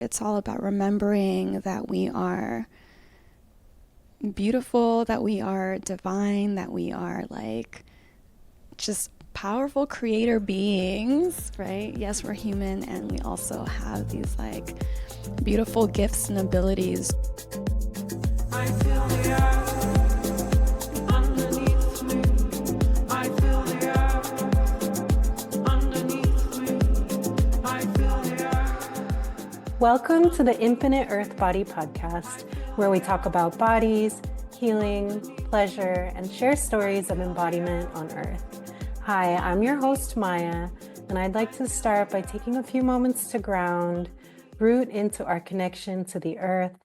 It's all about remembering that we are beautiful, that we are divine, that we are like just powerful creator beings, right? Yes, we're human, and we also have these like beautiful gifts and abilities. I feel the earth underneath me. I feel the earth underneath me. I feel the earth. Welcome to the Infinite Earth Body Podcast, where we talk about bodies, healing, pleasure, and share stories of embodiment on Earth. Hi, I'm your host, Maya, and I'd like to start by taking a few moments to ground, root into our connection to the Earth,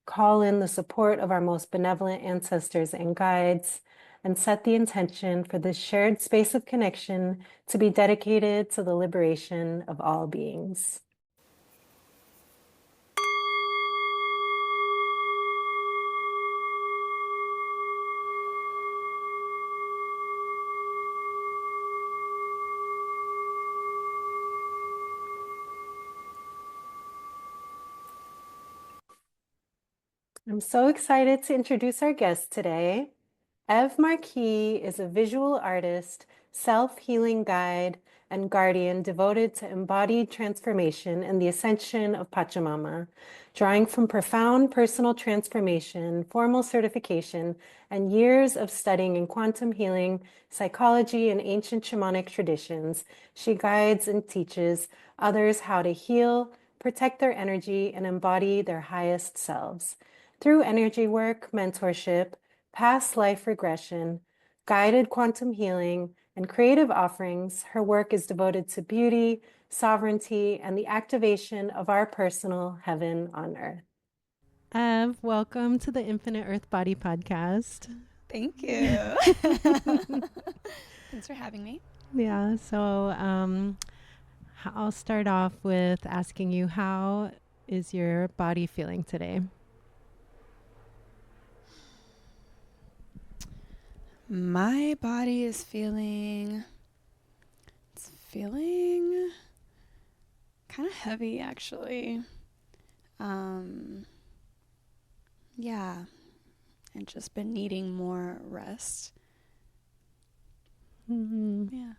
call in the support of our most benevolent ancestors and guides, and set the intention for this shared space of connection to be dedicated to the liberation of all beings. I'm so excited to introduce our guest today. Marquee is a visual artist, self-healing guide, and guardian devoted to embodied transformation and the ascension of Pachamama, drawing from profound personal transformation, formal certification, and years of studying in quantum healing, psychology, and ancient shamanic traditions. She guides and teaches others how to heal, protect their energy, and embody their highest selves. Through energy work, mentorship, past life regression, guided quantum healing, and creative offerings, her work is devoted to beauty, sovereignty, and the activation of our personal heaven on earth. Welcome to the Infinite Earth Body Podcast. Thank you. Thanks for having me. Yeah, so I'll start off with asking you, how is your body feeling today? My body is feeling kind of heavy, actually. Yeah, and just been needing more rest. Mm-hmm. Yeah.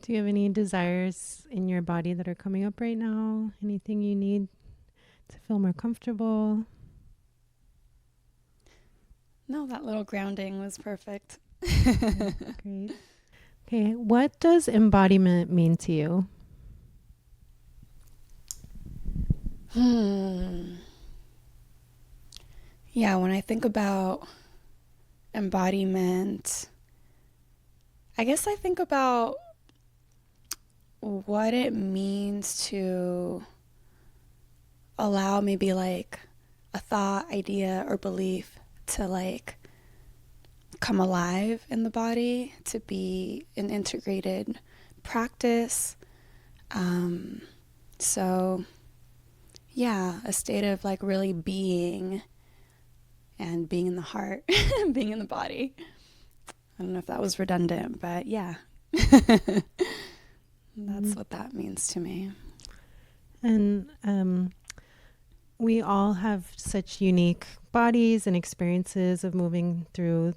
Do you have any desires in your body that are coming up right now? Anything you need to feel more comfortable? No, that little grounding was perfect. Great. Okay, what does embodiment mean to you? Yeah, when I think about embodiment, I guess I think about what it means to allow maybe like a thought, idea, or belief to like come alive in the body, to be an integrated practice. So yeah, a state of like really being and being in the heart, being in the body. I don't know if that was redundant, but yeah. That's what that means to me. And we all have such unique bodies and experiences of moving through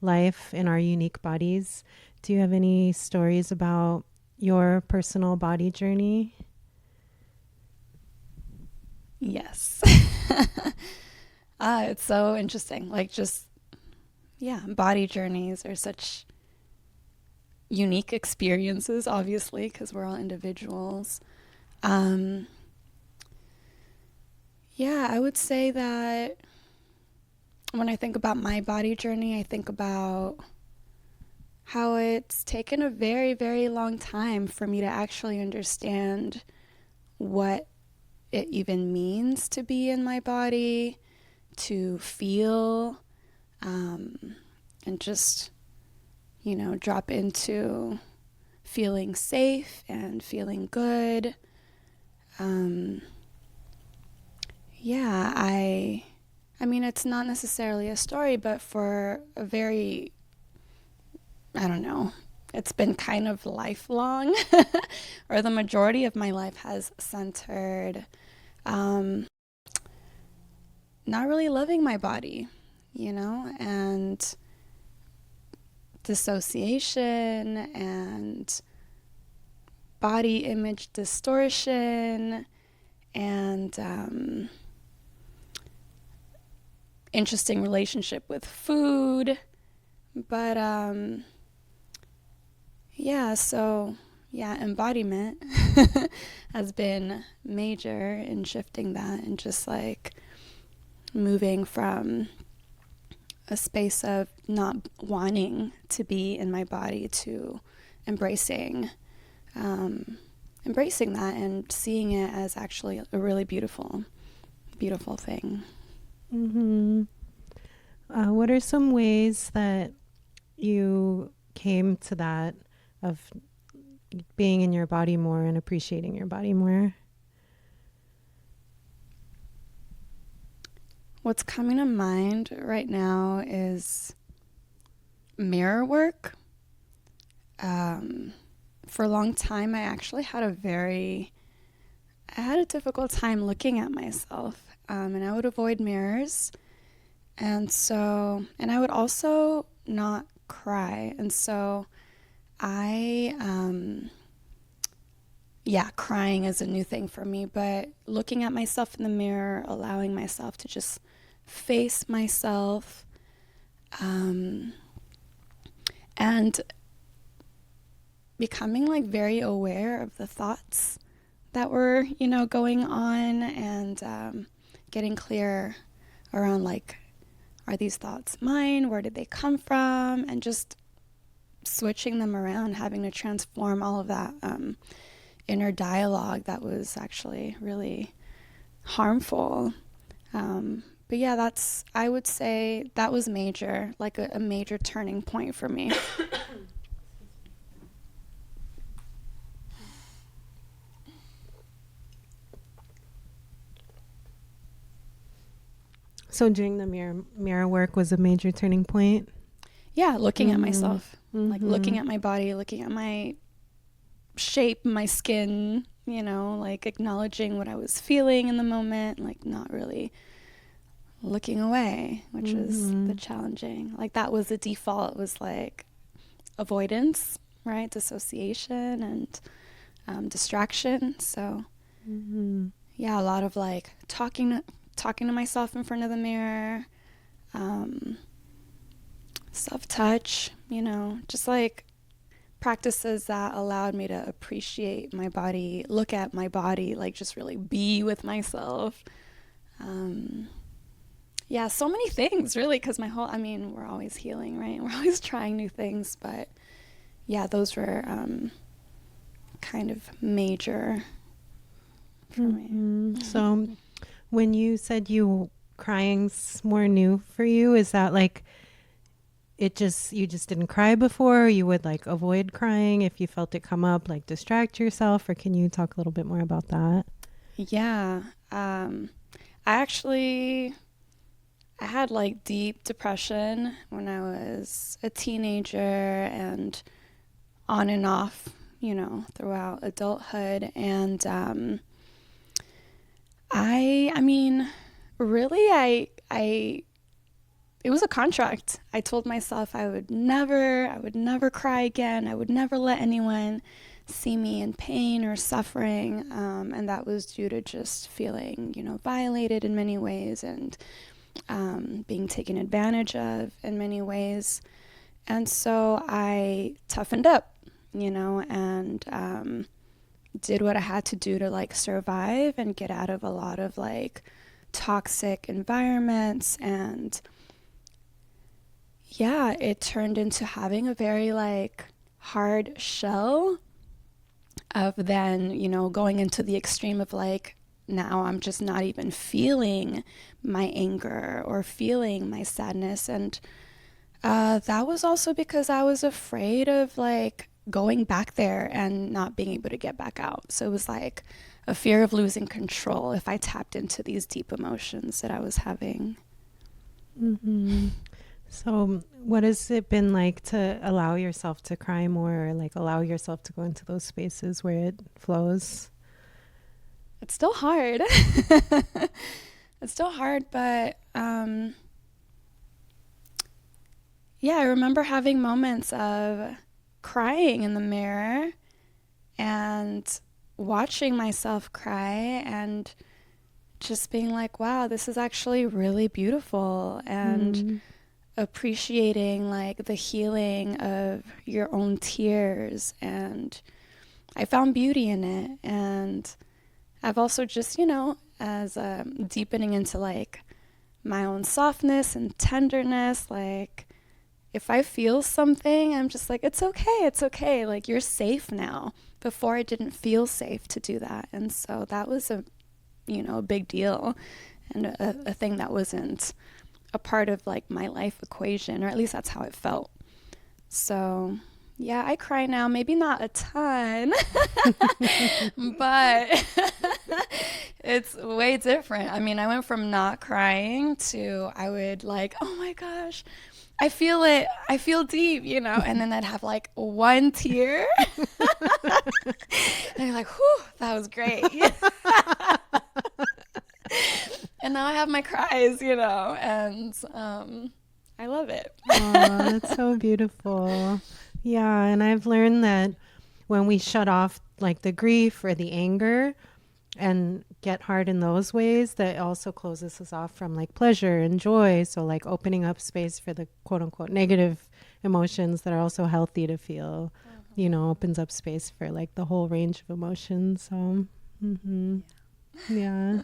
life in our unique bodies. Do you have any stories about your personal body journey? Yes. It's so interesting. Like just, yeah, body journeys are such unique experiences, obviously, because we're all individuals. Yeah, I would say that when I think about my body journey, I think about how it's taken a very, very long time for me to actually understand what it even means to be in my body, to feel, and just, drop into feeling safe and feeling good. Yeah, I mean, it's not necessarily a story, but for a very, I don't know, it's been kind of lifelong, or the majority of my life has centered um, not really loving my body, you know, and dissociation and body image distortion and interesting relationship with food. But embodiment has been major in shifting that and just like moving from a space of not wanting to be in my body to embracing that and seeing it as actually a really beautiful thing. Mm-hmm. What are some ways that you came to that of being in your body more and appreciating your body more? What's coming to mind right now is mirror work. For a long time, I actually had a difficult time looking at myself, and I would avoid mirrors. And I would also not cry. And so crying is a new thing for me, but looking at myself in the mirror, allowing myself to just face myself, and becoming like very aware of the thoughts that were, going on, and getting clear around like, are these thoughts mine? Where did they come from? And just switching them around, having to transform all of that inner dialogue that was actually really harmful. But yeah, I would say that was major, like a major turning point for me. So doing the mirror work was a major turning point? Yeah, looking Mm-hmm. at myself, like Mm-hmm. looking at my body, looking at my shape, my skin, like acknowledging what I was feeling in the moment, like not really looking away, which is the challenging. Like that was the default, was like avoidance, right? Dissociation and distraction. So yeah, a lot of like talking to myself in front of the mirror, self-touch, just like practices that allowed me to appreciate my body, look at my body, like just really be with myself. So many things really, because we're always healing, right? We're always trying new things, but yeah, those were kind of major for me. So when you said crying's more new for you, is that like you just didn't cry before, or you would like avoid crying if you felt it come up, like distract yourself? Or can you talk a little bit more about that? Yeah. I had like deep depression when I was a teenager and on and off, throughout adulthood. And really, it was a contract. I told myself I would never cry again. I would never let anyone see me in pain or suffering. And that was due to just feeling, violated in many ways and being taken advantage of in many ways. And so I toughened up, and did what I had to do to like survive and get out of a lot of like toxic environments. And yeah, it turned into having a very like hard shell of then, going into the extreme of like, now I'm just not even feeling my anger or feeling my sadness. And that was also because I was afraid of like going back there and not being able to get back out. So it was like a fear of losing control if I tapped into these deep emotions that I was having. Mm-hmm. So what has it been like to allow yourself to cry more, or like allow yourself to go into those spaces where it flows? it's still hard. It's still hard, but yeah, I remember having moments of crying in the mirror and watching myself cry and just being like, wow, this is actually really beautiful, and Mm. appreciating like the healing of your own tears. And I found beauty in it. And I've also just, as deepening into like my own softness and tenderness, like if I feel something, I'm just like, it's okay, it's okay. Like, you're safe now. Before, I didn't feel safe to do that. And so that was a big deal, and a thing that wasn't a part of like my life equation, or at least that's how it felt. So yeah, I cry now, maybe not a ton, but it's way different. I mean, I went from not crying to I would like, oh my gosh, I feel it. I feel deep, and then I'd have like one tear. And you're like, whew, that was great. And now I have my cries, and I love it. Oh, that's so beautiful. Yeah, and I've learned that when we shut off like the grief or the anger and get hard in those ways, that also closes us off from like pleasure and joy. So like opening up space for the quote unquote negative emotions that are also healthy to feel, opens up space for like the whole range of emotions. So, yeah.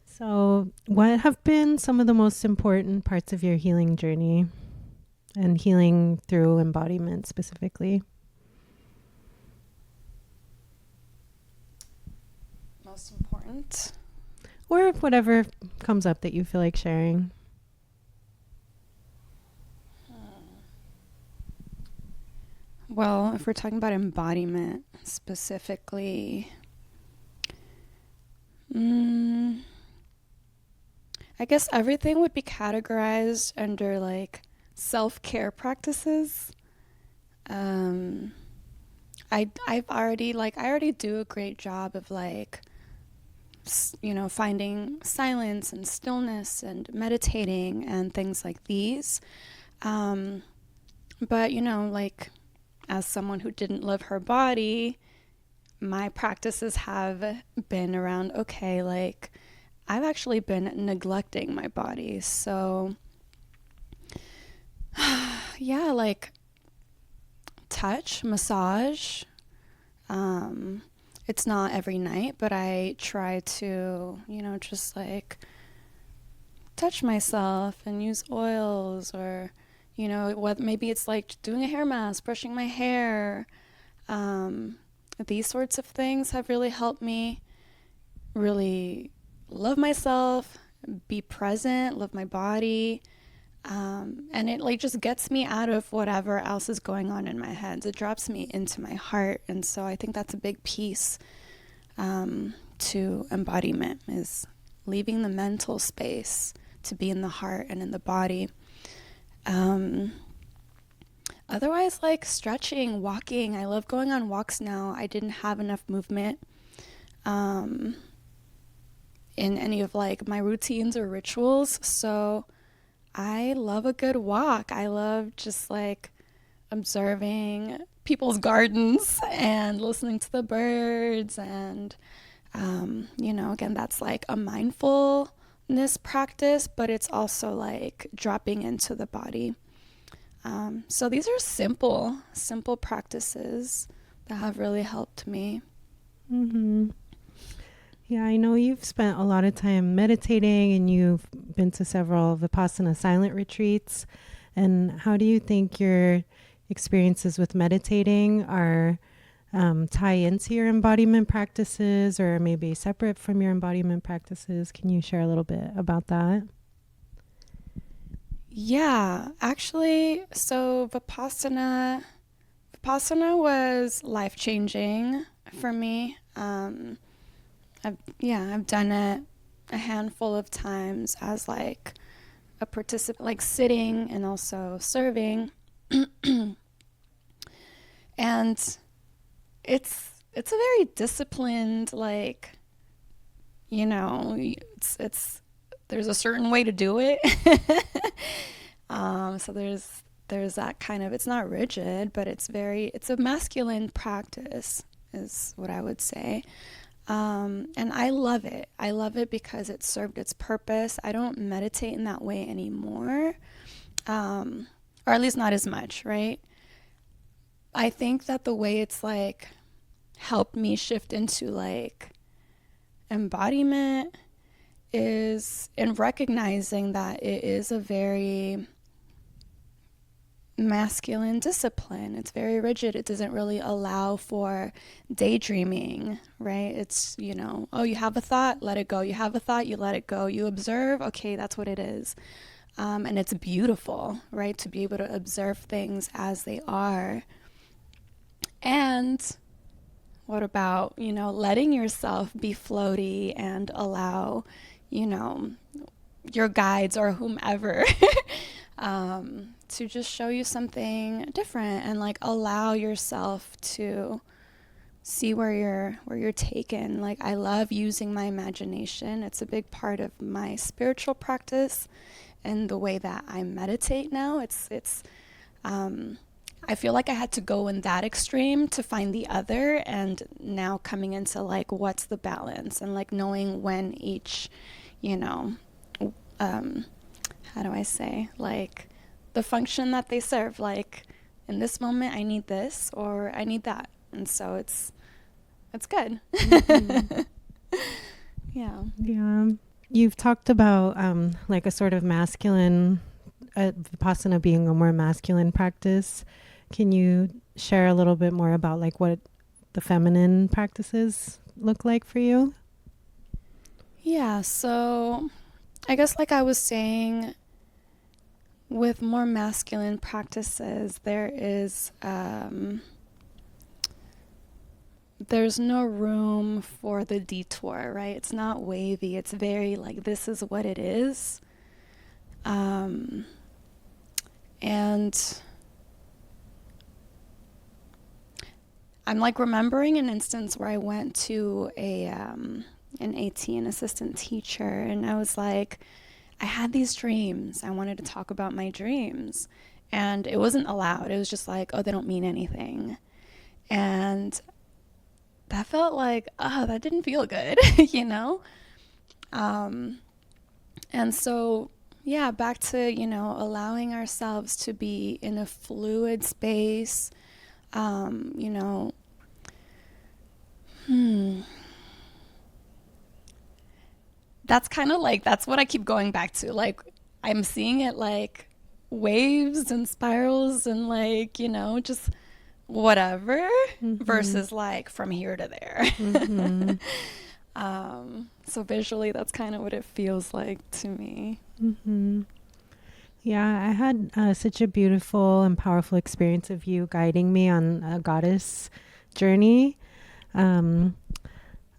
So, what have been some of the most important parts of your healing journey and healing through embodiment specifically? Most important. Or whatever comes up that you feel like sharing. Well, if we're talking about embodiment specifically, I guess everything would be categorized under like self-care practices. I already do a great job of like, finding silence and stillness and meditating and things like these. But, like as someone who didn't love her body, my practices have been around, okay, like I've actually been neglecting my body. So, yeah, like touch, massage. It's not every night, but I try to, just like touch myself and use oils, or, what maybe it's like doing a hair mask, brushing my hair. These sorts of things have really helped me really love myself, be present, love my body. And it like just gets me out of whatever else is going on in my head. It drops me into my heart. And so I think that's a big piece to embodiment, is leaving the mental space to be in the heart and in the body. Otherwise, like stretching, walking. I love going on walks now. I didn't have enough movement in any of like my routines or rituals. So I love a good walk. I love just like observing people's gardens and listening to the birds. And, again, that's like a mindfulness practice, but it's also like dropping into the body. So these are simple practices that have really helped me. Mm-hmm. Yeah, I know you've spent a lot of time meditating and you've been to several Vipassana silent retreats. And how do you think your experiences with meditating are tie into your embodiment practices, or maybe separate from your embodiment practices? Can you share a little bit about that? Yeah, actually, so Vipassana was life-changing for me. I've done it a handful of times as like a participant, like sitting and also serving. And it's a very disciplined like it's there's a certain way to do it. So there's that kind of, it's not rigid, but it's a masculine practice is what I would say. And I love it. I love it because it served its purpose. I don't meditate in that way anymore. Or at least not as much, right? I think that the way it's like helped me shift into like embodiment is in recognizing that it is a very masculine discipline. It's very rigid. It doesn't really allow for daydreaming, right? It's, oh, you have a thought, let it go. You have a thought, you let it go. You observe, okay, that's what it is. And it's beautiful, right? To be able to observe things as they are. And what about, letting yourself be floaty and allow, your guides or whomever to just show you something different and like allow yourself to see where you're taken. Like, I love using my imagination. It's a big part of my spiritual practice and the way that I meditate now. I feel like I had to go in that extreme to find the other, and now coming into like what's the balance and like knowing when each, how do I say, like the function that they serve. Like in this moment I need this or I need that, and so it's good. Mm-hmm. Yeah. You've talked about like a sort of masculine, Vipassana being a more masculine practice. Can you share a little bit more about like what the feminine practices look like for you? Yeah, so I guess like I was saying, with more masculine practices, there's no room for the detour, right? It's not wavy. It's very like, this is what it is. And I'm like remembering an instance where I went to an AT, an assistant teacher, and I was like, I had these dreams. I wanted to talk about my dreams, and it wasn't allowed. It was just like, oh, they don't mean anything. And that felt like, oh, that didn't feel good, And so, yeah, back to, allowing ourselves to be in a fluid space, that's kind of like, that's what I keep going back to. Like, I'm seeing it like waves and spirals and like, just whatever, Mm-hmm. versus like from here to there. Mm-hmm. So visually, that's kind of what it feels like to me. Mm-hmm. Yeah, I had such a beautiful and powerful experience of you guiding me on a goddess journey. And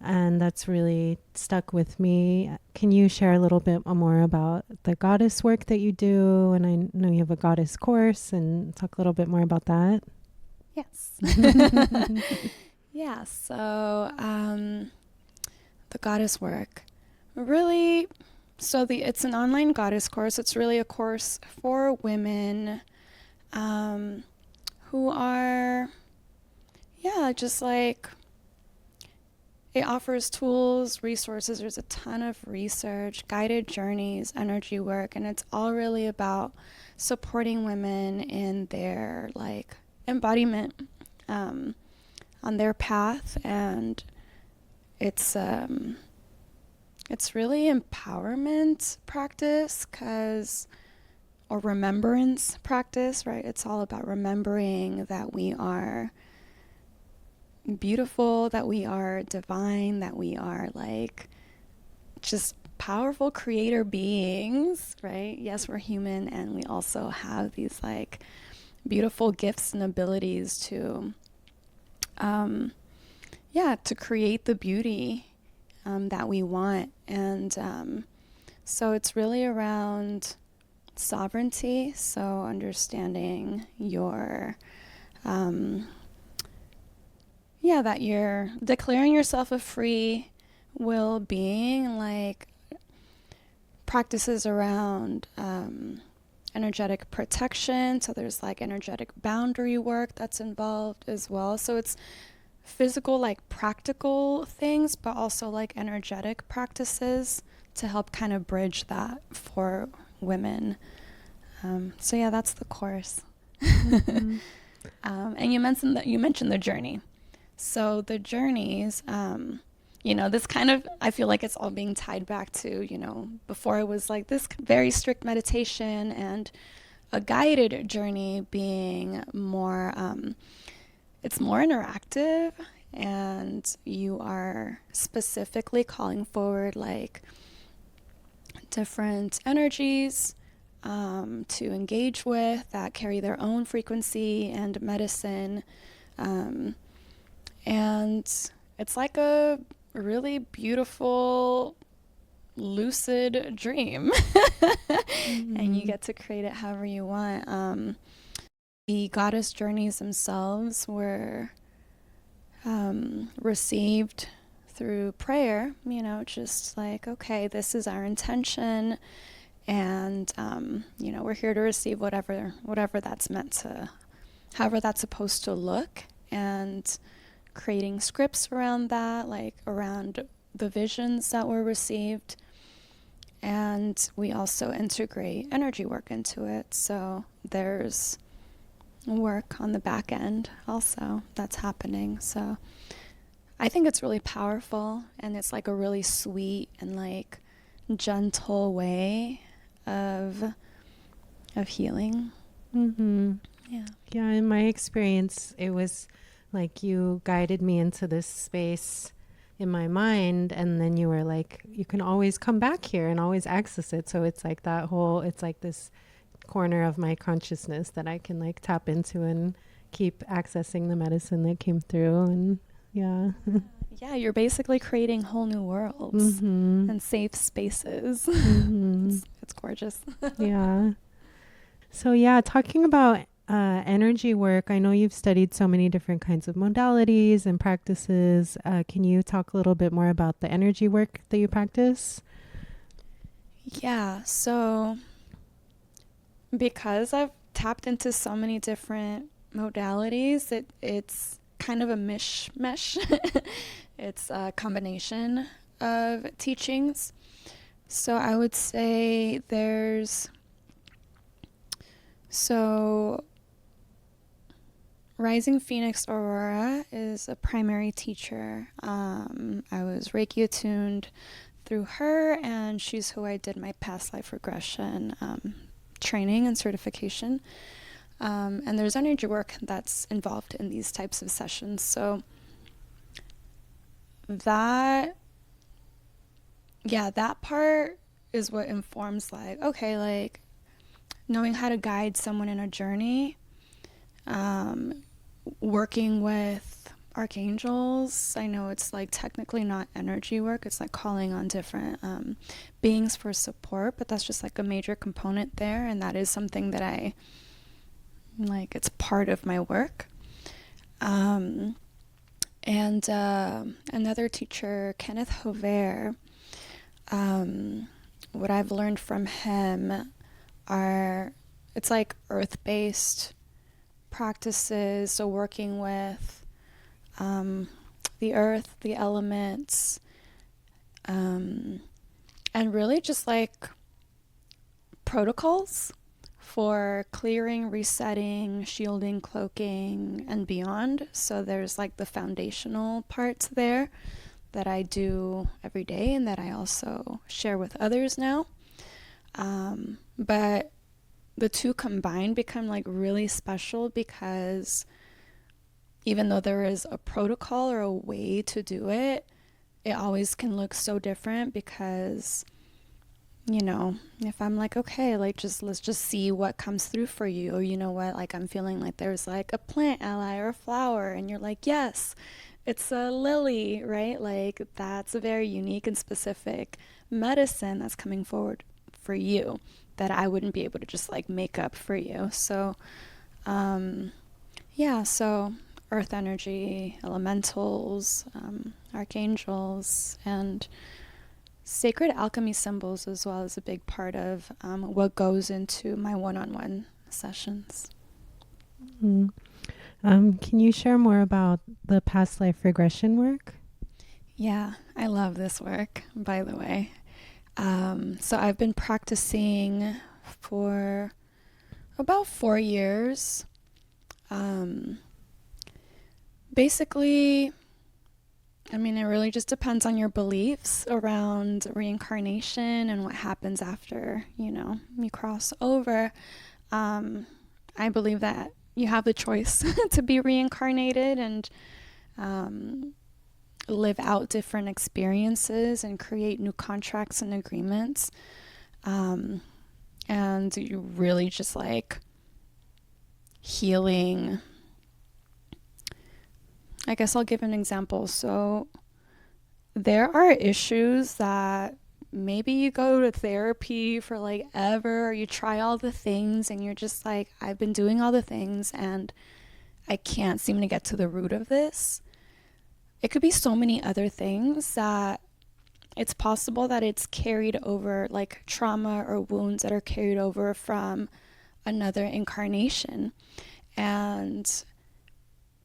that's really stuck with me. Can you share a little bit more about the goddess work that you do? And I know you have a goddess course, and talk a little bit more about that. Yes. Yeah, so the goddess work. Really, it's an online goddess course. It's really a course for women who are, just like, it offers tools, resources. There's a ton of research, guided journeys, energy work, and it's all really about supporting women in their like embodiment on their path. And it's really empowerment practice, or remembrance practice, right? It's all about remembering that we are beautiful, that we are divine, that we are like just powerful creator beings, right? Yes, we're human, and we also have these like beautiful gifts and abilities to to create the beauty that we want. And so it's really around sovereignty, so understanding your that you're declaring yourself a free well-being, like practices around energetic protection. So there's like energetic boundary work that's involved as well. So it's physical, like practical things, but also like energetic practices to help kind of bridge that for women. So yeah, that's the course. Mm-hmm. And you mentioned the journey. So the journeys, this kind of, I feel like it's all being tied back to, before it was like this very strict meditation, and a guided journey being more, it's more interactive, and you are specifically calling forward like different energies to engage with that carry their own frequency and medicine. And it's like a really beautiful, lucid dream. And you get to create it however you want. The goddess journeys themselves were received through prayer, just like, okay, this is our intention. And, we're here to receive whatever that's meant to, however that's supposed to look. And creating scripts around that, like around the visions that were received. And we also integrate energy work into it. So there's work on the back end also that's happening. So I think it's really powerful, and it's like a really sweet and like gentle way of healing. Mm-hmm. Yeah. Yeah, in my experience, it was like you guided me into this space in my mind, and then you were like, you can always come back here and always access it. So it's like it's like this corner of my consciousness that I can like tap into and keep accessing the medicine that came through. And yeah. Yeah, you're basically creating whole new worlds and safe spaces. It's gorgeous. Yeah. So yeah, talking about energy work, I know you've studied so many different kinds of modalities and practices. Can you talk a little bit more about the energy work that you practice? Yeah, so because I've tapped into so many different modalities, it's kind of a mishmash. It's a combination of teachings. So I would say Rising Phoenix Aurora is a primary teacher. I was Reiki attuned through her, and she's who I did my past life regression training and certification. And there's energy work that's involved in these types of sessions. So that part is what informs like, okay, like knowing how to guide someone in a journey, working with archangels. I know it's like technically not energy work, it's like calling on different beings for support, but that's just like a major component there, and that is something that I like, it's part of my work. And another teacher, Kenneth Hover, what I've learned from him it's like earth-based practices, so working with the earth, the elements, and really just like protocols for clearing, resetting, shielding, cloaking, and beyond. So there's like the foundational parts there that I do every day and that I also share with others now. But the two combined become like really special, because even though there is a protocol or a way to do it, it always can look so different, because if I'm like, okay, like let's just see what comes through for you, or what, like I'm feeling like there's like a plant ally or a flower, and you're like, yes, it's a lily, right? Like that's a very unique and specific medicine that's coming forward for you that I wouldn't be able to just like make up for you. So so earth energy, elementals, archangels, and sacred alchemy symbols as well is a big part of what goes into my one-on-one sessions. Mm. Can you share more about the past life regression work? Yeah, I love this work, by the way. So I've been practicing for about 4 years. Basically, I mean, it really just depends on your beliefs around reincarnation and what happens after, you cross over. I believe that you have the choice to be reincarnated and live out different experiences and create new contracts and agreements. And you really just like healing. I guess I'll give an example. So there are issues that maybe you go to therapy for like ever, or you try all the things and you're just like, I've been doing all the things and I can't seem to get to the root of this. It could be so many other things that it's possible that it's carried over, like trauma or wounds that are carried over from another incarnation. And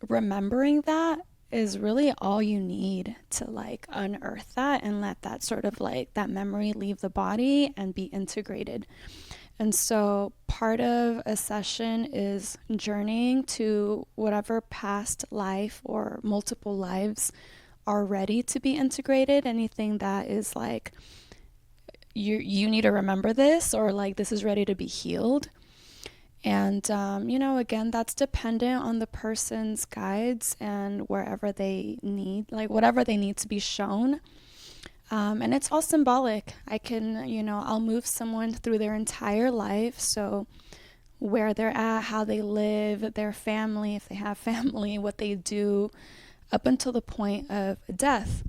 remembering that is really all you need to like unearth that and let that sort of like that memory leave the body and be integrated. And so part of a session is journeying to whatever past life or multiple lives are ready to be integrated. Anything that is like you need to remember this, or like this is ready to be healed. And, again, that's dependent on the person's guides and wherever they need, like whatever they need to be shown. And it's all symbolic. I can, I'll move someone through their entire life. So where they're at, how they live, their family, if they have family, what they do, up until the point of death.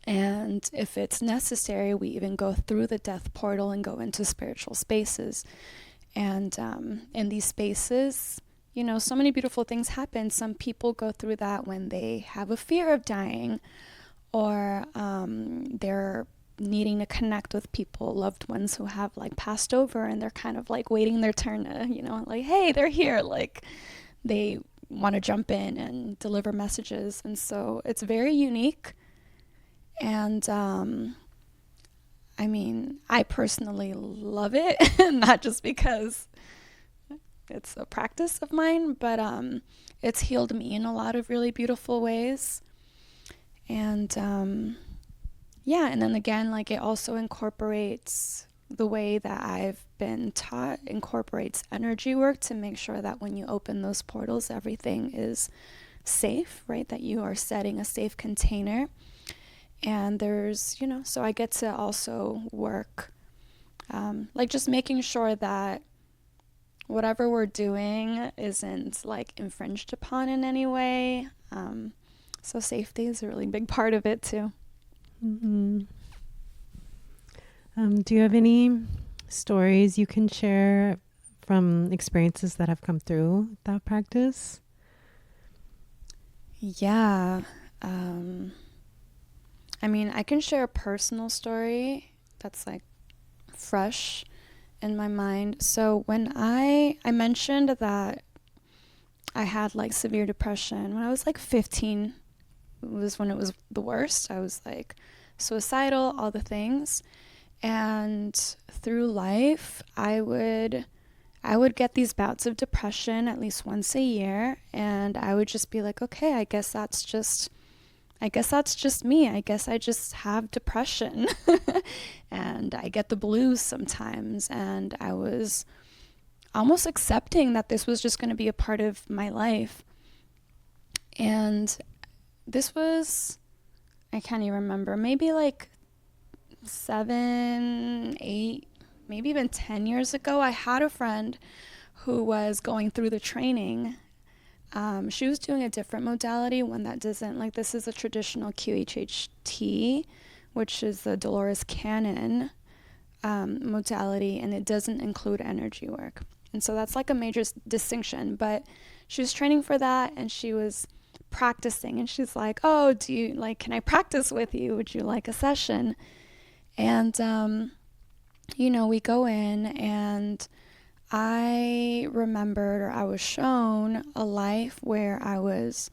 And if it's necessary, we even go through the death portal and go into spiritual spaces. And in these spaces, so many beautiful things happen. Some people go through that when they have a fear of dying, or they're needing to connect with people, loved ones who have like passed over, and they're kind of like waiting their turn to, like, hey, they're here. Like they want to jump in and deliver messages. And so it's very unique. And I mean, I personally love it, not just because it's a practice of mine, but it's healed me in a lot of really beautiful ways. And and then again, like it also incorporates the way that I've been taught, incorporates energy work to make sure that when you open those portals, everything is safe, right? That you are setting a safe container. And there's, so I get to also work, like just making sure that whatever we're doing isn't like infringed upon in any way. So safety is a really big part of it too. Mm-hmm. Do you have any stories you can share from experiences that have come through that practice? Yeah. I mean, I can share a personal story that's like fresh in my mind. So when I mentioned that I had like severe depression when I was like 15, was when it was the worst. I was like suicidal, all the things. And through life, I would get these bouts of depression at least once a year, and I would just be like, okay, I guess that's just me. I guess I just have depression. And I get the blues sometimes. And I was almost accepting that this was just going to be a part of my life. And this was, I can't even remember, maybe like 7, 8, maybe even 10 years ago. I had a friend who was going through the training. She was doing a different modality, one that doesn't, like, this is a traditional QHHT, which is the Dolores Cannon modality, and it doesn't include energy work. And so that's like a major distinction. But she was training for that, and she was practicing, and she's like, oh, do you like, can I practice with you? Would you like a session? And we go in, and I remembered, or I was shown a life where I was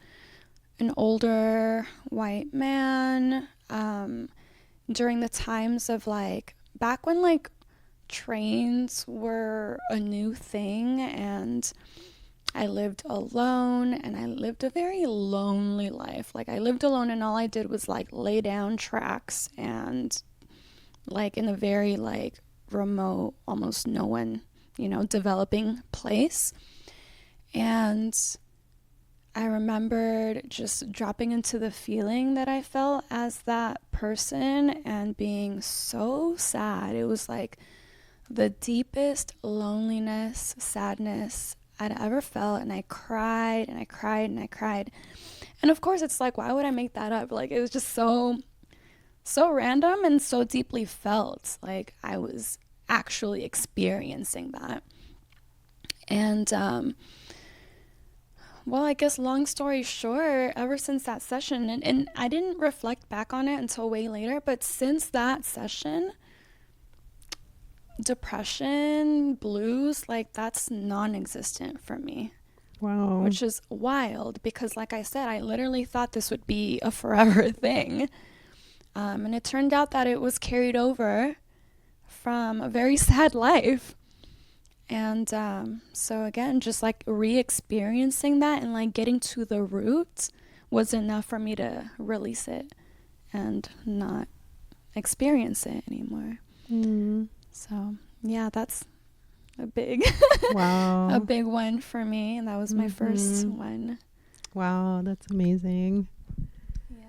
an older white man, during the times of like back when like trains were a new thing, and I lived alone, and I lived a very lonely life. Like, I lived alone, and all I did was like lay down tracks, and like in a very like remote, almost no one, developing place. And I remembered just dropping into the feeling that I felt as that person and being so sad. It was like the deepest loneliness, sadness I'd ever felt. And I cried and I cried and I cried. And of course, it's like, why would I make that up? Like, it was just so random and so deeply felt. Like, I was actually experiencing that. And, well, I guess long story short, ever since that session, and I didn't reflect back on it until way later, but since that session, depression, blues, like that's non-existent for me. Wow. Which is wild because, like I said, I literally thought this would be a forever thing. And it turned out that it was carried over from a very sad life. And so again, just like re-experiencing that and like getting to the root was enough for me to release it and not experience it anymore. So yeah, that's a big wow. a big one for me, and that was my first one. Wow, that's amazing. Yeah.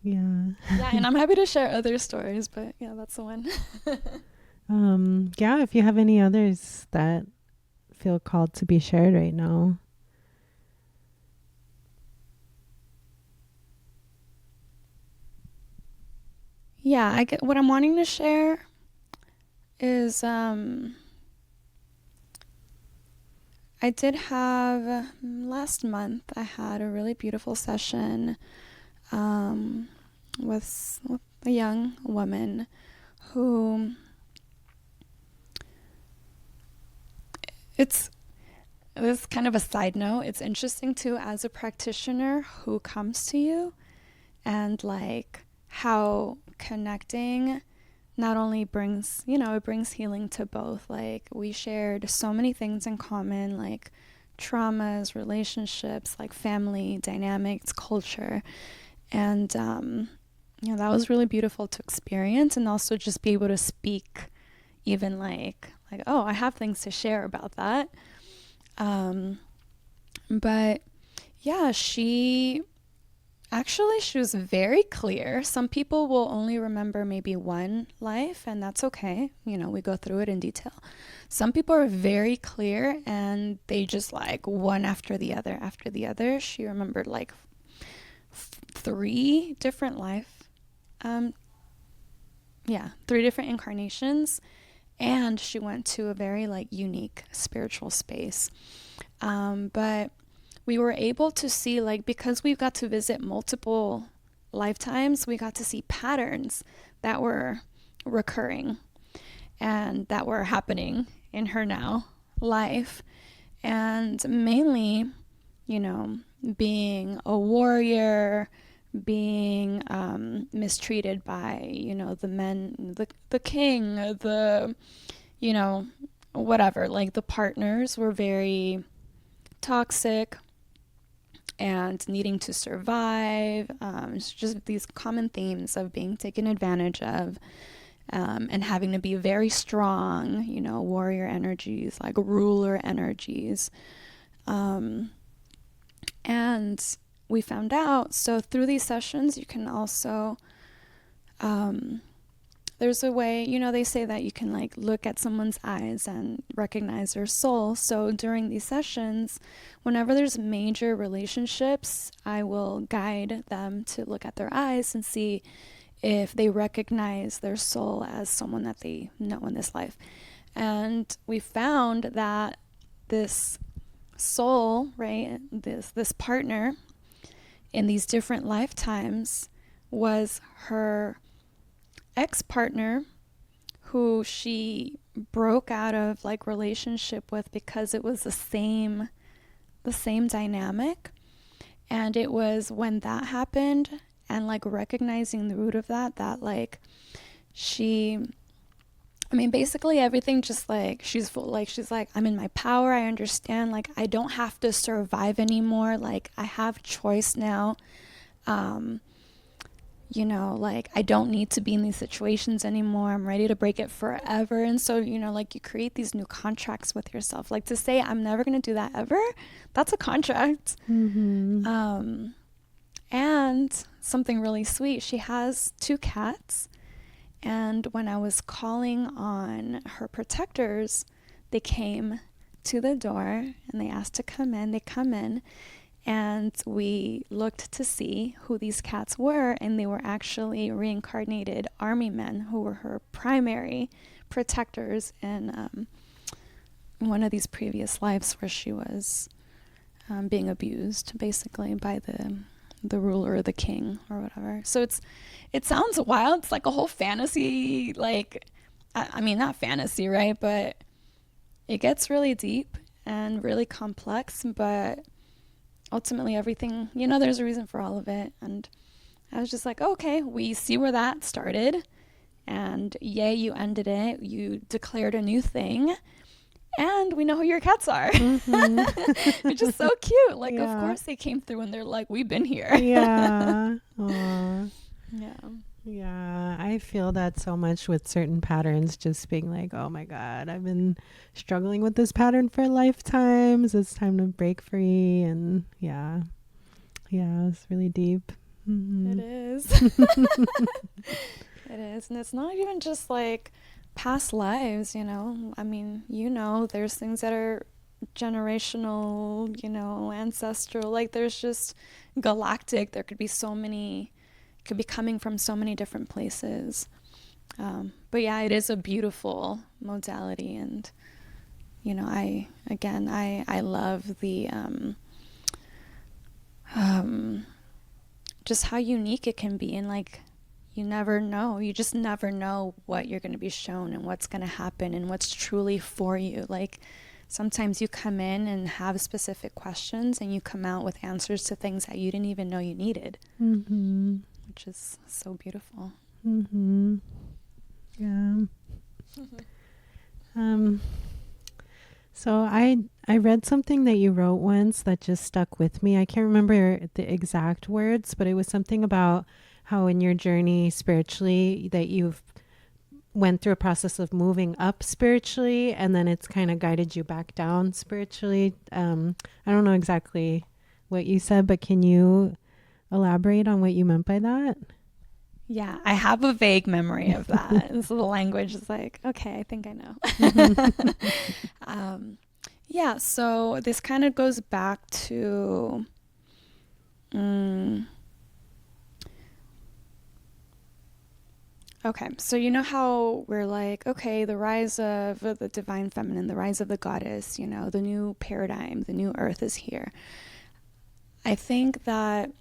Yeah, and I'm happy to share other stories, but yeah, that's the one. Yeah, if you have any others that feel called to be shared right now. Yeah, I get what I'm wanting to share is I did have last month I had a really beautiful session with a young woman who this kind of a side note. It's interesting too, as a practitioner who comes to you, and like how connecting not only brings, it brings healing to both. Like, we shared so many things in common, like traumas, relationships, like family dynamics, culture. And, that was really beautiful to experience, and also just be able to speak even like, oh, I have things to share about that. But yeah, she was very clear. Some people will only remember maybe one life, and that's okay. We go through it in detail. Some people are very clear, and they just like one after the other. She remembered like 3 different 3 different incarnations, and she went to a very like unique spiritual space. But we were able to see, like, because we got to visit multiple lifetimes, we got to see patterns that were recurring and that were happening in her now life. And mainly, being a warrior, being mistreated by, the men, the king, whatever. Like, the partners were very toxic and needing to survive. It's just these common themes of being taken advantage of, and having to be very strong, warrior energies, like ruler energies. And we found out, so through these sessions, you can also, there's a way, they say that you can like look at someone's eyes and recognize their soul. So during these sessions, whenever there's major relationships, I will guide them to look at their eyes and see if they recognize their soul as someone that they know in this life. And we found that this soul, right, this partner in these different lifetimes was her ex-partner who she broke out of like relationship with because it was the same dynamic. And it was when that happened and like recognizing the root of that like she, I mean, basically everything just like she's full, like she's like, I'm in my power. I understand. Like I don't have to survive anymore. Like I have choice now. You know, like I don't need to be in these situations anymore. I'm ready to break it forever. And so, you know, like you create these new contracts with yourself. Like to say, I'm never going to do that ever, that's a contract. And something really sweet, she has 2 cats. And when I was calling on her protectors, they came to the door and they asked to come in. They come in. And we looked to see who these cats were, and they were actually reincarnated army men who were her primary protectors in one of these previous lives where she was being abused, basically, by the ruler or the king or whatever. So it sounds wild. It's like a whole fantasy, like, I mean, not fantasy, right? But it gets really deep and really complex, but ultimately everything, you know, there's a reason for all of it. And I was just like, okay, we see where that started, and yay, you ended it, you declared a new thing, and we know who your cats are. Which is so cute. Like, yeah. Of course they came through and they're like, we've been here. Yeah. Aww. Yeah. Yeah, I feel that so much with certain patterns, just being like, oh my God, I've been struggling with this pattern for lifetimes. It's time to break free. And yeah, it's really deep. It is. It is. And it's not even just like past lives, you know. I mean, you know, there's things that are generational, you know, ancestral. Like there's just galactic. There could be so many, could be coming from so many different places. But yeah, it is a beautiful modality. And, you know, I love the, just how unique it can be. And like, you never know, you just never know what you're going to be shown and what's going to happen and what's truly for you. Like sometimes you come in and have specific questions and you come out with answers to things that you didn't even know you needed. Which is so beautiful. Yeah. So I read something that you wrote once that just stuck with me. I can't remember the exact words, but it was something about how in your journey spiritually that you've went through a process of moving up spiritually, and then it's kind of guided you back down spiritually. I don't know exactly what you said, but can you elaborate on what you meant by that? Yeah, I have a vague memory of that. And so the language is like, okay, I think I know. Yeah, so this kind of goes back to okay, so you know how we're like, okay, the rise of the divine feminine, the rise of the goddess, you know, the new paradigm, the new earth is here. I think that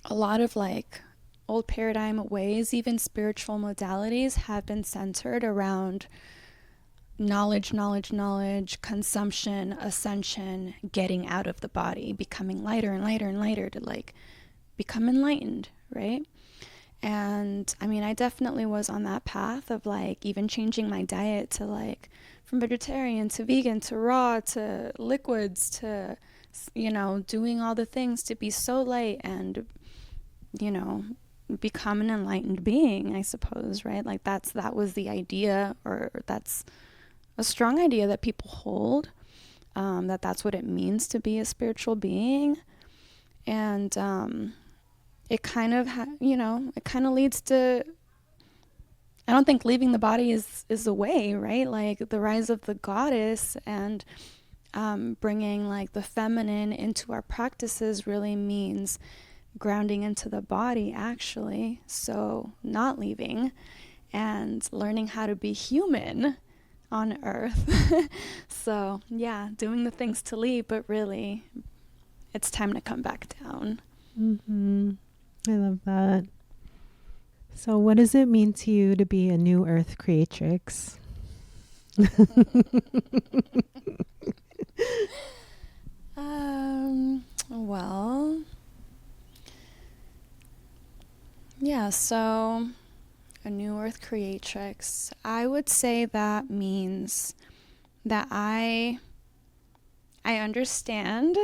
a lot of like old paradigm ways, even spiritual modalities, have been centered around knowledge, consumption, ascension, getting out of the body, becoming lighter and lighter and lighter to like become enlightened, right? And I mean, I definitely was on that path of like even changing my diet to like from vegetarian to vegan to raw to liquids to, you know, doing all the things to be so light and, you know, become an enlightened being, I suppose, right? Like that was the idea, or that's a strong idea that people hold, that's what it means to be a spiritual being. And it kind of, you know, it kind of leads to, I don't think leaving the body is the way, right? Like the rise of the goddess and bringing like the feminine into our practices really means grounding into the body, actually. So not leaving and learning how to be human on earth. So yeah, doing the things to leave, but really it's time to come back down. Mm-hmm. I love that. So what does it mean to you to be a new earth creatrix? Well, yeah, so a new earth creatrix, I would say that means that I understand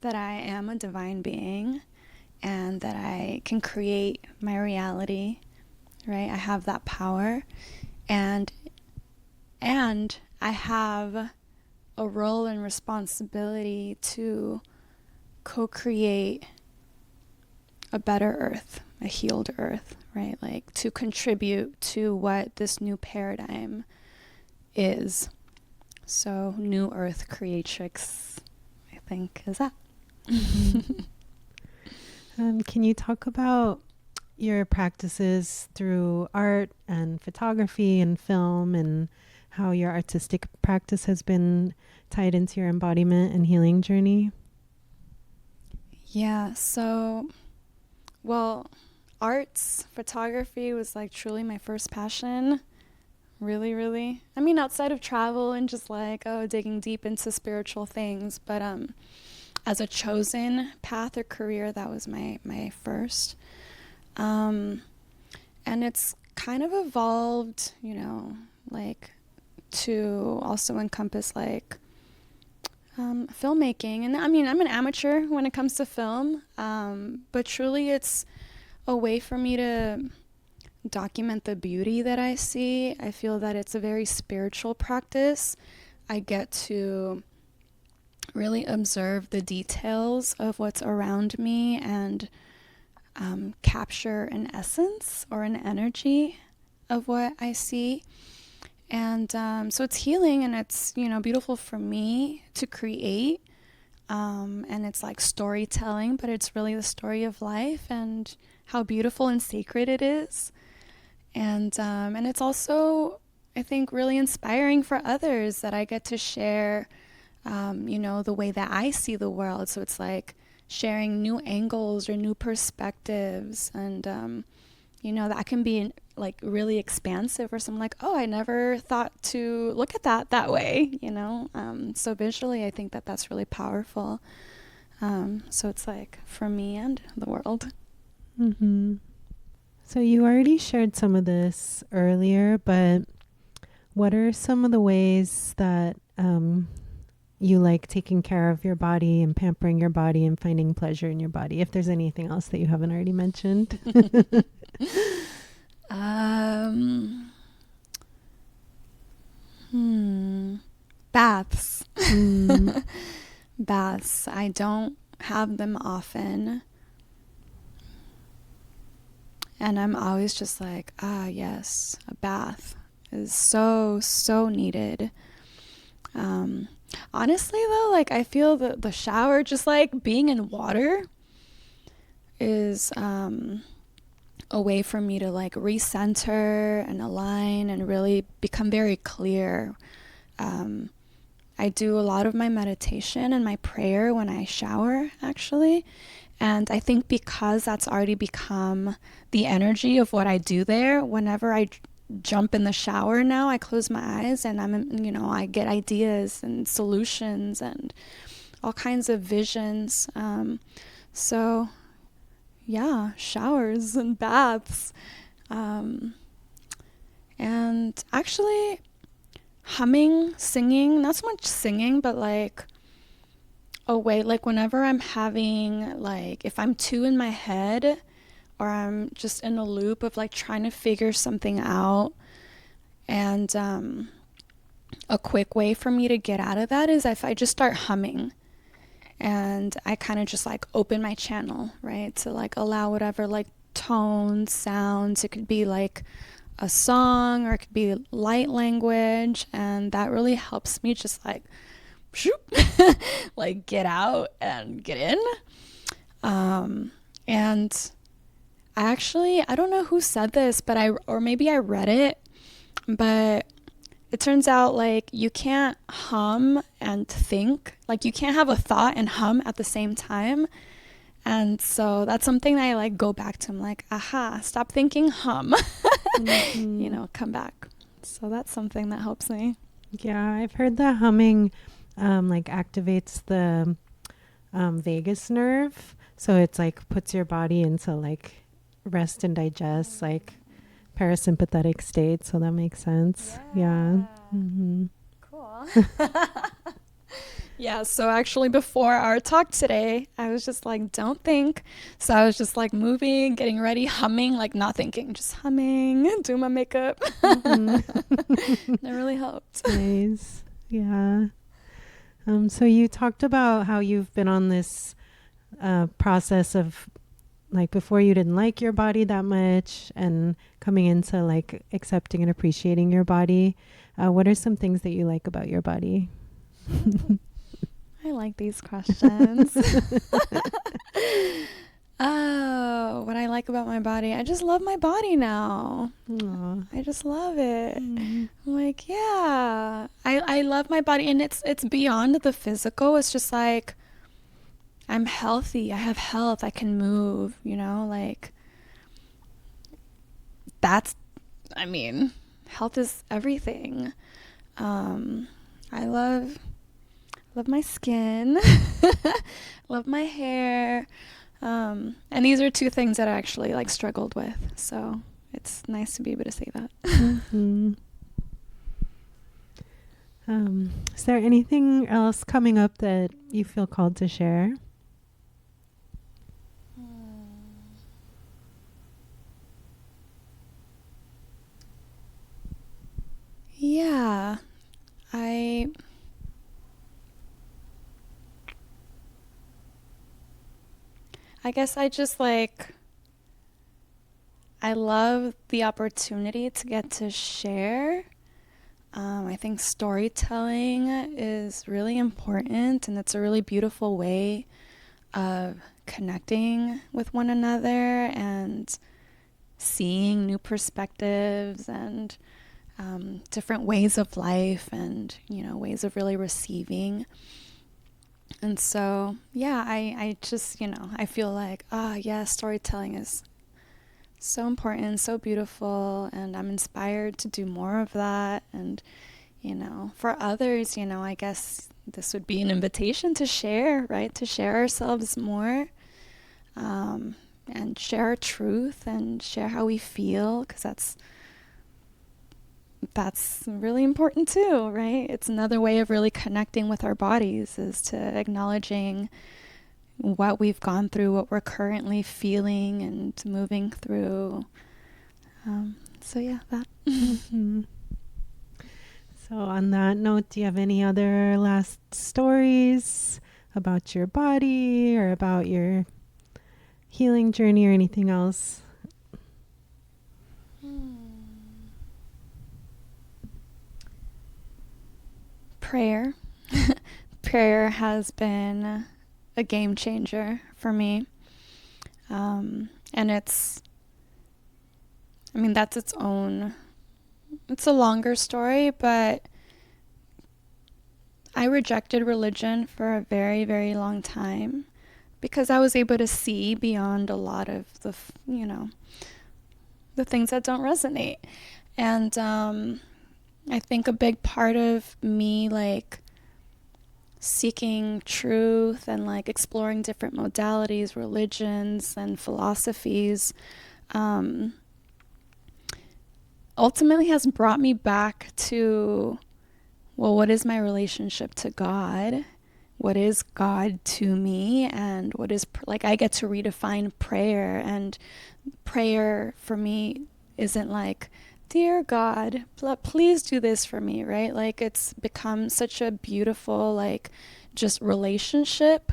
that I am a divine being and that I can create my reality, right? I have that power, and I have a role and responsibility to co-create a better earth, a healed earth, right? Like to contribute to what this new paradigm is. So new earth creatrix, I think, is that. Can you talk about your practices through art and photography and film, and how your artistic practice has been tied into your embodiment and healing journey? Yeah, so, well, arts, photography was like truly my first passion. Really, really. I mean, outside of travel and just like, oh, digging deep into spiritual things, but as a chosen path or career, that was my first. And it's kind of evolved, like to also encompass like filmmaking. And I mean, I'm an amateur when it comes to film, but truly it's a way for me to document the beauty that I see. I feel that it's a very spiritual practice. I get to really observe the details of what's around me and capture an essence or an energy of what I see. And so it's healing, and it's, beautiful for me to create. And it's like storytelling, but it's really the story of life and how beautiful and sacred it is. And it's also, I think, really inspiring for others that I get to share, the way that I see the world. So it's like sharing new angles or new perspectives, and that can be like really expansive, or something like, oh, I never thought to look at that way, so visually I think that that's really powerful. So it's like for me and the world. Mm-hmm. So you already shared some of this earlier, but what are some of the ways that you like taking care of your body and pampering your body and finding pleasure in your body, if there's anything else that you haven't already mentioned? Baths. Baths. I don't have them often. And I'm always just like, yes, a bath is so, so needed. Honestly, though, like I feel that the shower, just like being in water, is a way for me to like recenter and align and really become very clear. I do a lot of my meditation and my prayer when I shower, actually. And I think because that's already become the energy of what I do there, whenever I jump in the shower now, I close my eyes and I get ideas and solutions and all kinds of visions. So yeah, showers and baths. And actually humming, singing, not so much singing, but like a way, like whenever I'm having, like if I'm too in my head or I'm just in a loop of like trying to figure something out, and a quick way for me to get out of that is if I just start humming, and I kind of just like open my channel, right, to like allow whatever like tones, sounds, it could be like a song or it could be light language, and that really helps me just like shoop, like get out and get in. And I don't know who said this, but or maybe I read it, but it turns out like you can't hum and think. Like you can't have a thought and hum at the same time. And so that's something that I like go back to. I'm like, aha, stop thinking, hum. Come back. So that's something that helps me. Yeah, I've heard that humming like activates the vagus nerve. So it's like puts your body into like rest and digest, like parasympathetic state. So that makes sense. Yeah. Cool. Yeah, so actually before our talk today, I was just like, don't think. So I was just like moving, getting ready, humming, like not thinking, just humming, doing my makeup. That really helped. Nice. Yeah. So you talked about how you've been on this process of like before you didn't like your body that much and coming into like accepting and appreciating your body. What are some things that you like about your body? I like these questions. Oh, what I like about my body. I just love my body now. Aww. I just love it. I'm like, yeah. I love my body, and it's beyond the physical. It's just like I'm healthy. I have health. I can move, like that's health is everything. I love my skin. Love my hair. And these are two things that I actually like struggled with. So it's nice to be able to say that. Is there anything else coming up that you feel called to share? Yeah. I guess I just I love the opportunity to get to share. I think storytelling is really important, and it's a really beautiful way of connecting with one another and seeing new perspectives and different ways of life and, ways of really receiving. And so, yeah, I just, I feel like, storytelling is so important, so beautiful, and I'm inspired to do more of that. And, for others, I guess this would be an invitation to share, right? To share ourselves more, and share our truth and share how we feel, because that's really important too, right? It's another way of really connecting with our bodies, is to acknowledging what we've gone through, what we're currently feeling and moving through. So yeah, that. So on that note, do you have any other last stories about your body or about your healing journey or anything else? Prayer. Prayer has been a game changer for me. And that's it's a longer story, but I rejected religion for a very, very long time because I was able to see beyond a lot of the things that don't resonate. And I think a big part of me seeking truth and exploring different modalities, religions, and philosophies ultimately has brought me back to, well, what is my relationship to God? What is God to me? And what is, I get to redefine prayer. And prayer for me isn't dear God, please do this for me, right? It's become such a beautiful, just relationship.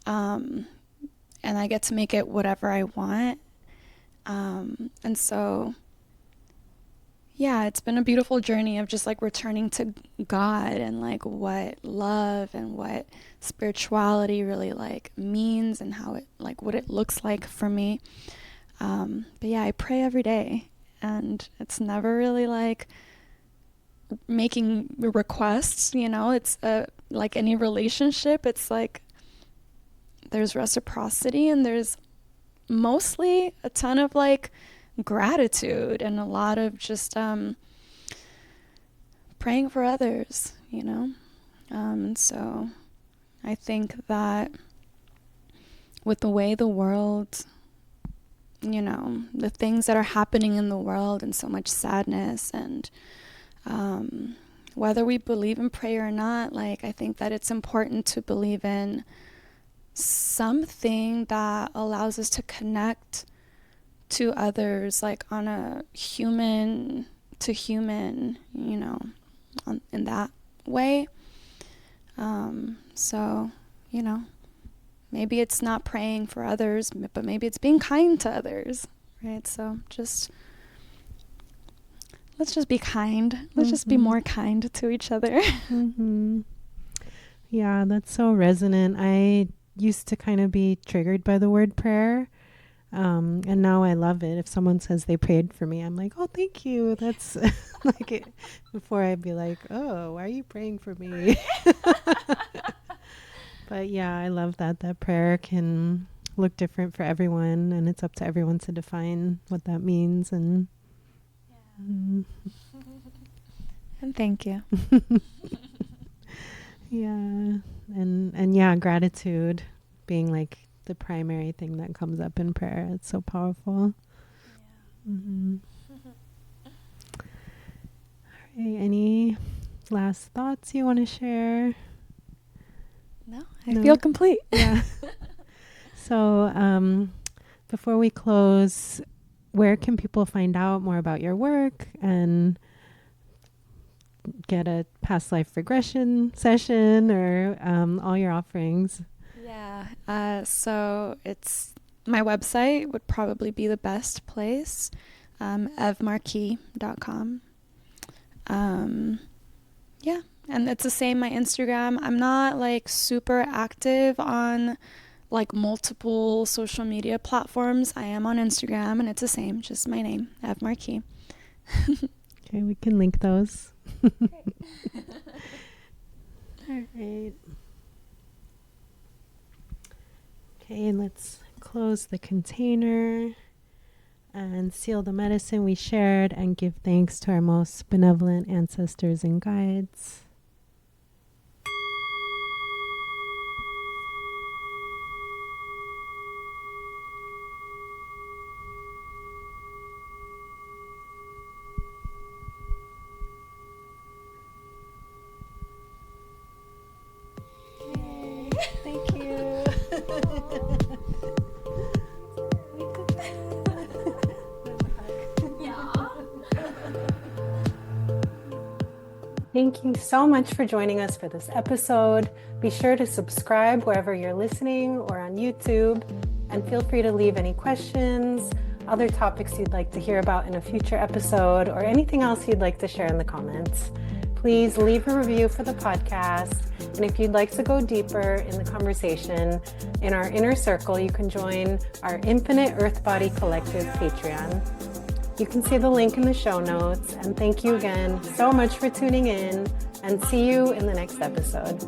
And I get to make it whatever I want. And so, yeah, it's been a beautiful journey of just returning to God and what love and what spirituality really means and how it what it looks like for me. But yeah, I pray every day, and it's never really making requests, you know. It's like any relationship, it's like there's reciprocity, and there's mostly a ton of like gratitude and a lot of just praying for others, you know. So I think that with the way the world, you know, the things that are happening in the world, and so much sadness, and whether we believe in prayer or not, like, I think that it's important to believe in something that allows us to connect to others, like on a human to human, you know, in that way. So, you know, maybe it's not praying for others, but maybe it's being kind to others, right? So let's just be kind. Let's just be more kind to each other. Yeah, that's so resonant. I used to kind of be triggered by the word prayer. And now I love it. If someone says they prayed for me, I'm like, oh, thank you. That's like it. Before I'd be like, oh, why are you praying for me? But yeah, I love that prayer can look different for everyone, and it's up to everyone to define what that means. And And thank you. Yeah. And yeah, gratitude being like the primary thing that comes up in prayer. It's so powerful. Yeah. All right, any last thoughts you want to share? No, I feel complete. Yeah. So before we close, where can people find out more about your work and get a past life regression session or all your offerings? Yeah. So it's my website would probably be the best place. evmarquee.com. Yeah. And it's the same, my Instagram. I'm not like super active on like multiple social media platforms. I am on Instagram, and it's the same, just my name, Ev Marquee. Okay, we can link those. All right. Okay, let's close the container and seal the medicine we shared and give thanks to our most benevolent ancestors and guides. Thank you. Thank you so much for joining us for this episode. Be sure to subscribe wherever you're listening or on YouTube, and feel free to leave any questions, other topics you'd like to hear about in a future episode, or anything else you'd like to share in the comments. Please leave a review for the podcast. And if you'd like to go deeper in the conversation in our inner circle, you can join our Infinite Earth Body Collective Patreon. You can see the link in the show notes. And thank you again so much for tuning in, and see you in the next episode.